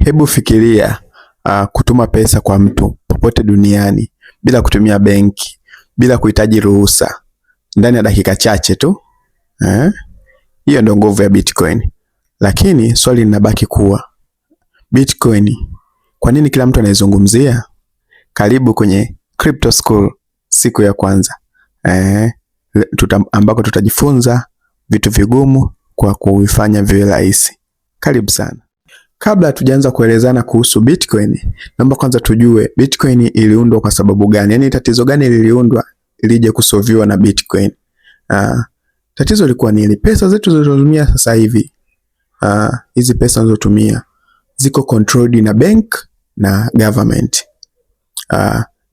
Hebu fikiria kutuma pesa kwa mtu popote duniani bila kutumia benki, bila kuhitaji ruhusa, ndani ya dakika chache tu. Hiyo ndio nguvu ya Bitcoin. Lakini swali linabaki kuwa Bitcoin, kwa nini kila mtu anaizungumzia? Karibu kwenye Crypto School siku ya kwanza. Ambako tutajifunza vitu vigumu kwa kuifanya viwe rahisi. Karibu sana. Kabla hatujaanza kuelezana kuhusu Bitcoin, naomba kwanza tujue Bitcoin iliundwa kwa sababu gani? Yaani tatizo gani liliundwa ilije kusolviwa na Bitcoin? Tatizo lilikuwa ni ile pesa zetu zinazotumia sasa hivi. Hizi pesa tunazotumia ziko controlled na bank na government.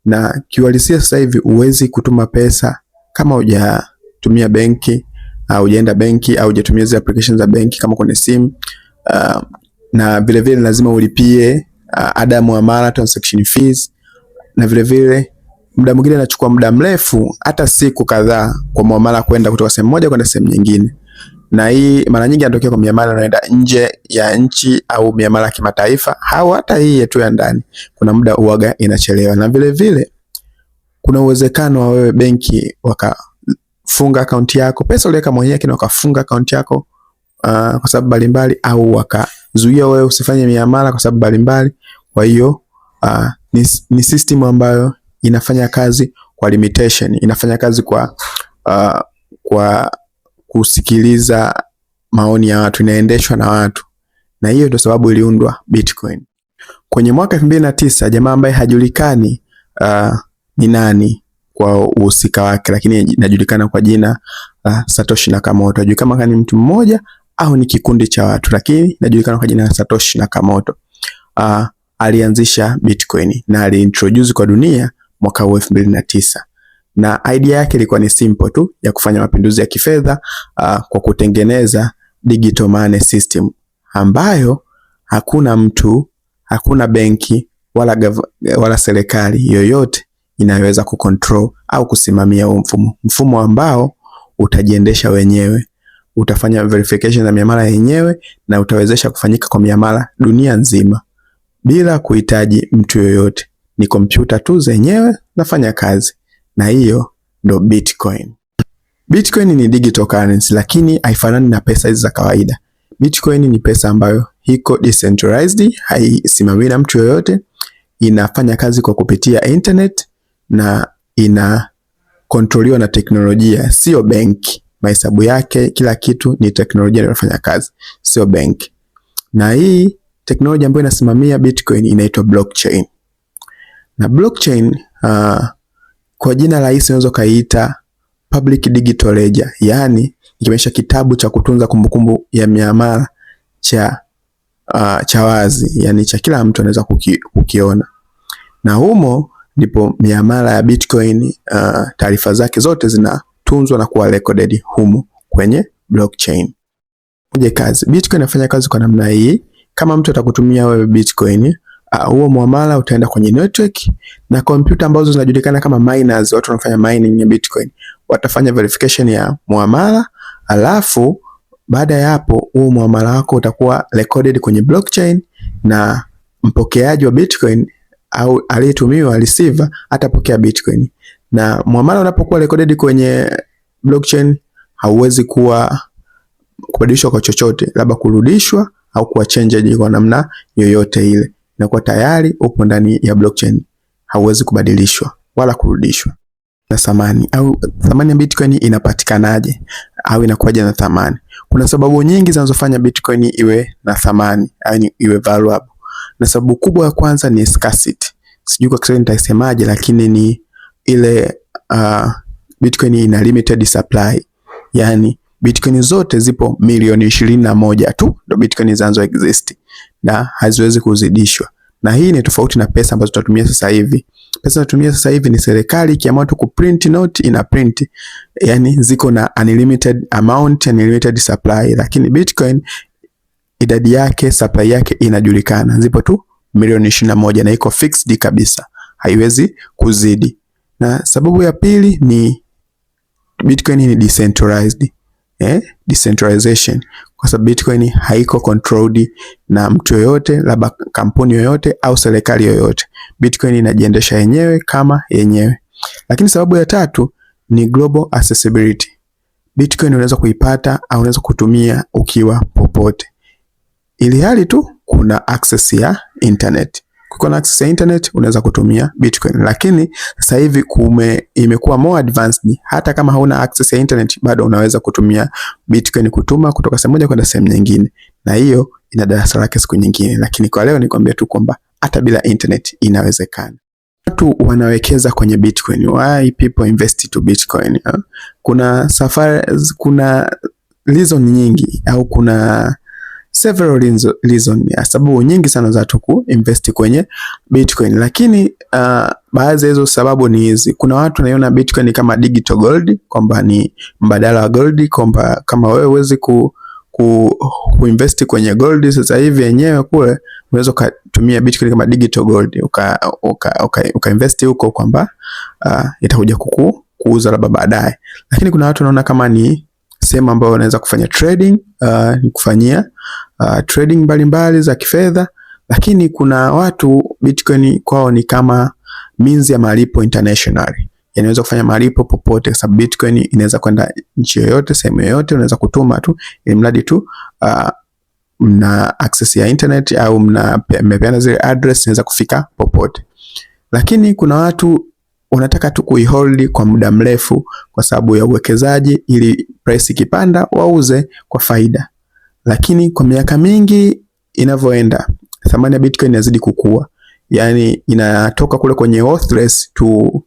Na kiuhalisia sasa hivi huwezi kutuma pesa kama hujatumia benki au hujaenda benki au hujatumia zile applications za benki kama kwenye simu. Na vile vile lazima ulipie ada ya muamala, transaction fees, na vile vile muda mwingine inachukua muda mrefu hata siku kadhaa kwa muamala kwenda kutoka sehemu moja kwenda sehemu nyingine. Na hii mara nyingi inatokea kwa miamala inaenda nje ya nchi au miamala ya kimataifa au hata hii yetu ya ndani. Kuna muda uaga inachelewa, na vile vile kuna uwezekano wa wewe benki wakafunga akaunti yako, pesa uliweka mwenyewe kina wakafunga akaunti yako kwa sababu mbalimbali, au wakazuia wewe usifanye miamala kwa sababu mbalimbali. Kwa hiyo ni system ambayo inafanya kazi kwa limitation, inafanya kazi kwa kusikiliza maoni ya watu, inaendeshwa na watu, na hiyo ndio sababu iliundwa Bitcoin. Kwenye mwaka 2009 jamaa ambaye hajulikani ni nani kwa uhusika wake, lakini inajulikana kwa jina Satoshi Nakamoto. Hajulikana kama ni mtu mmoja au ni kikundi cha watu, lakini inajulikana kwa jina Satoshi Nakamoto. Alianzisha Bitcoin na aliintroduce kwa dunia mwaka 2009. Na idea yake ilikuwa ni simple tu ya kufanya mapinduzi ya kifedha kwa kutengeneza digital money system ambayo hakuna mtu, hakuna benki wala serikali yoyote inaweza kucontrol au kusimamia huo mfumo ambao utajiendesha wenyewe. Utafanya verification za miamala yenyewe na utawezesha kufanyika kwa miamala dunia nzima bila kuhitaji mtu yoyote. Ni kompyuta tu zenyewe nafanya kazi, na hiyo ndo Bitcoin. Bitcoin ni digital currency, lakini haifanani na pesa hizi za kawaida. Bitcoin ni pesa ambayo iko decentralized, haisimamiwi na mtu yoyote, inafanya kazi kwa kupitia internet na ina kontroliwa na teknolojia, sio benki. Mahesabu yake, kila kitu ni teknolojia inayofanya kazi, sio benki. Na hii teknolojia ambayo inasimamia Bitcoin inaitwa blockchain. Na blockchain kwa jina rahisi unaweza kaita public digital ledger, yani ikimaanisha kitabu cha kutunza kumbukumbu ya miamala cha wazi, yani cha kila mtu anaweza kukiona. Na humo ndipo miamala ya Bitcoin, taarifa zake zote zinatunzwa na kuwa recorded humo kwenye blockchain. Bitcoin inafanya kazi kwa namna hii. Kama mtu atakutumia wewe Bitcoin, huo muamala utaenda kwenye network, na kompyuta ambazo zinajulikana kama miners, watu wanafanya mining ya Bitcoin, watafanya verification ya muamala, alafu baada ya hapo huo muamala wako utakuwa recorded kwenye blockchain, na mpokeaji wa Bitcoin au aliyetumiwa receiver atapokea Bitcoin. Na muamala unapokuwa recorded kwenye blockchain hauwezi kubadilishwa kwa chochote, labda kurudishwa au kuwa changed kwa namna yoyote ile. Inakuwa tayari upo ndani ya blockchain, hauwezi kubadilishwa wala kurudishwa. Na thamani ya Bitcoin inapatikanaje au inakuwaje na thamani? Kuna sababu nyingi zinazofanya Bitcoin iwe na thamani au iwe valuable. Na sababu kubwa ya kwanza ni scarcity. Sijui kwa Kiswahili nitasemaje, lakini ni ile Bitcoin ina limited supply. Yani Bitcoin zote zipo milioni 21 tu ndio Bitcoin zinazo exist, na haziwezi kuzidishwa. Na hii ni tofauti na pesa ambazo tunatumia sasa hivi. Pesa tunatumia sasa hivi ni serikali ikiamua tu kuprint note ina print, yani ziko na unlimited amount, unlimited supply. Lakini Bitcoin idadi yake, supply yake inajulikana, zipo tu milioni 21 na iko fixed kabisa, haiwezi kuzidi. Na sababu ya pili ni Bitcoin ni decentralized, decentralization, kwa sababu Bitcoin haiko controlled na mtu yoyote, labda kampuni yoyote au serikali yoyote. Bitcoin inajiendesha yenyewe kama yenyewe. Lakini sababu ya tatu ni global accessibility. Bitcoin unaweza kuipata au unaweza kutumia ukiwa popote, ili hali tu kuna access ya internet. Kukiwa na access ya internet unaweza kutumia Bitcoin. Lakini sasa hivi imekuwa more advanced, hata kama hauna access ya internet bado unaweza kutumia Bitcoin kutuma kutoka sehemu moja kwenda sehemu nyingine, na hiyo ina darasa lake siku nyingine. Lakini kwa leo nikwambia tu kwamba hata bila internet inawezekana. Watu wanawekeza kwenye Bitcoin. Why people invest to Bitcoin? Kuna reason nyingi, au kuna several reason, sababu nyingi sana za watu kuinvest kwenye Bitcoin. Lakini baadhi ya hizo sababu ni hizi. Kuna watu wanaiona Bitcoin kama digital gold, kwamba ni mbadala wa gold, kwamba kama wewe huwezi kuinvest kwenye gold sasa hivi yenyewe kule, unaweza kutumia Bitcoin kama digital gold uka invest huko, kwamba itakuja kuuza labda baadaye. Lakini kuna watu wanaona kama ni sehemu ambayo wanaweza kufanya trading, ni kufanyia trading mbalimbali za kifedha. Lakini kuna watu Bitcoin kwao ni kama means ya malipo international, yanaweza kufanya malipo popote, sababu Bitcoin inaweza kwenda nchi yoyote, sehemu yoyote, unaweza kutuma tu, ili mradi tu mna access ya internet au mmepeana zile address, inaweza kufika popote. Lakini kuna watu wanataka tu kuihold kwa muda mrefu kwa sababu ya uwekezaji, ili price ikipanda wauze kwa faida. Lakini kwa miaka mingi inavyoenda, thamani ya Bitcoin inazidi kukua, yani inatoka kule kwenye worthless to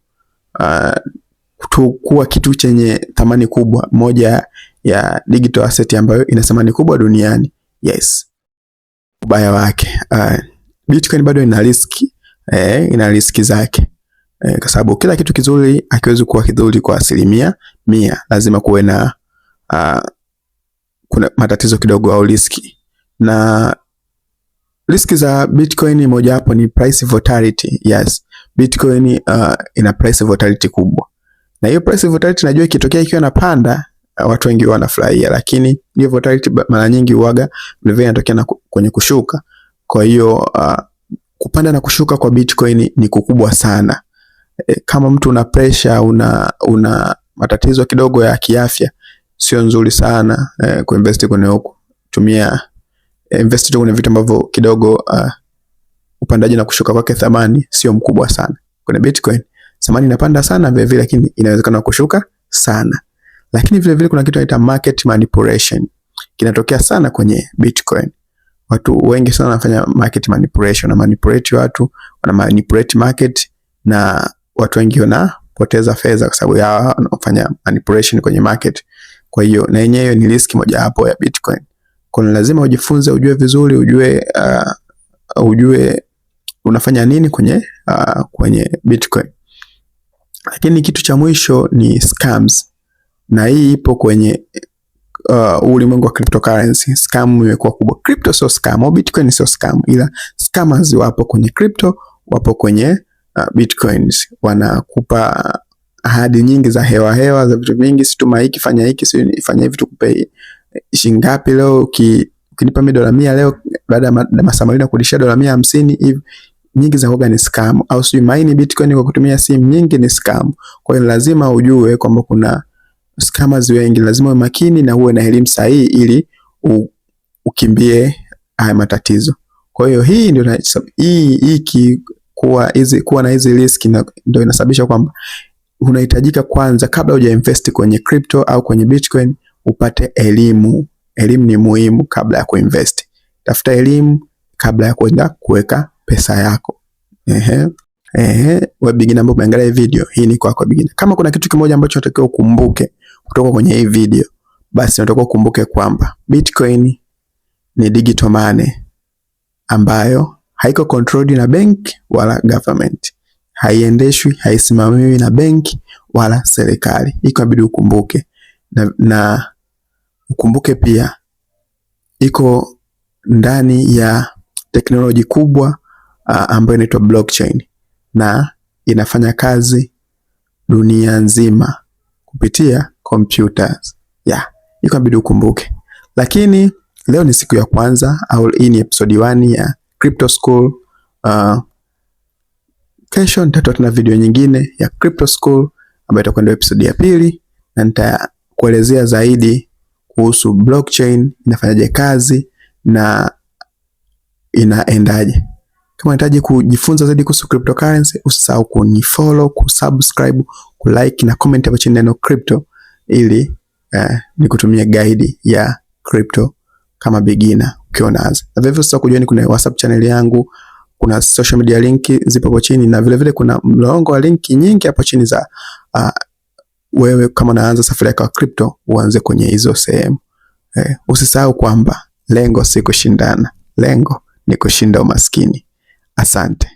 kuwa kitu chenye thamani kubwa, moja ya digital asset ambayo ina thamani kubwa duniani. Yes. Ubaya wake, Bitcoin bado ina riski zake, kwa sababu kila kitu kizuri hakiwezi kuwa kizuri kwa 100%. Lazima kuwe na kuna matatizo kidogo au riski. Na riski za Bitcoin moja hapo ni price volatility. Yes, Bitcoin ina price volatility kubwa, na hiyo price volatility najua ikitokea ikiwa inapanda watu wengi wanafurahia, lakini hiyo volatility mara nyingi huaga vile inatokea kwenye kushuka. Kwa hiyo kupanda na kushuka kwa Bitcoin ni kukubwa sana. Kama mtu una pressure, una matatizo kidogo ya kiafya, sio nzuri sana kuinvest kwenye huko. Invest tu kwenye vitu ambavyo kidogo upandaji na kushuka kwake thamani sio mkubwa sana. Kwenye Bitcoin thamani inapanda sana vile vile, lakini inawezekana kushuka sana. Lakini vile vile kuna kitu inaitwa market manipulation, kinatokea sana kwenye Bitcoin. Watu wengi sana wanafanya market manipulation, na manipulate watu, wana manipulate market, na watu wengi wanapoteza fedha kwa sababu ya wanafanya manipulation kwenye market. Kwa hiyo na yenyewe ni risk moja hapo ya Bitcoin. Kwa hiyo lazima ujifunze, ujue vizuri, ujue unafanya nini kwenye Bitcoin. Lakini kitu cha mwisho ni scams, na hii ipo kwenye ulimwengu wa cryptocurrency. Scam imekuwa kubwa. Crypto sio scam, au Bitcoin sio scam, ila scammers wapo kwenye crypto, wapo kwenye Bitcoins. Wanakupa ahadi nyingi za hewa za vitu vingi, situma hiki, fanya hiki, fanya hivi, tukupe shingapi leo, ukinipa $100 leo, baada ya masaa mawili nakurudishia $150 hivi. Nyingi za hoga ni scam, au sio mine Bitcoin kwa kutumia simu nyingi ni scam. Kwa hiyo lazima ujue kwamba kuna scammers wengi, lazima uwe makini na uwe na elimu sahihi ili ukimbie haya matatizo. Kwa hiyo hii ndio kuwa na hizi risk ndio inasababisha kwamba unahitajika kwanza, kabla huja invest kwenye crypto au kwenye Bitcoin, upate elimu. Elimu ni muhimu kabla ya kuinvest. Tafuta elimu kabla ya kwenda kuweka pesa yako. Wewe beginner ambaye umeangalia hii video, hii ni kwako beginner. Kama kuna kitu kimoja ambacho unatakiwa ukumbuke kutoka kwenye hii video, basi unatakiwa ukumbuke kwamba Bitcoin ni digital money ambayo haiko controlled na bank wala government. Haiendeshwi, haisimamiwi na bank wala serikali. Iko inabidi ukumbuke. Na ukumbuke pia iko ndani ya teknoloji kubwa ambayo inaitwa blockchain, na inafanya kazi dunia nzima kupitia computers. iko inabidi ukumbuke. Lakini leo ni siku ya kwanza, au hii ni episode 1 ya Crypto School. Kesho nitatoa tena video nyingine ya Crypto School ambayo itakuwa ndio episode ya pili, na nitakuelezea zaidi kuhusu blockchain inafanyaje kazi na inaendaje. Kama unahitaji kujifunza zaidi kuhusu cryptocurrency, usisahau kunifollow, kusubscribe, kulike na comment hapo chini neno crypto, ili nikutumie guide ya crypto kama beginner ukiwa unaanza. Na vivyo sasa kujoin kuna WhatsApp channel yangu, kuna social media link zipo hapo chini, na vile vile kuna mlolongo wa link nyingi hapo chini za wewe kama unaanza safari yako ya crypto uanze kwenye hizo sehemu. Usisahau kwamba lengo si kushindana, lengo ni kushinda umaskini. Asante.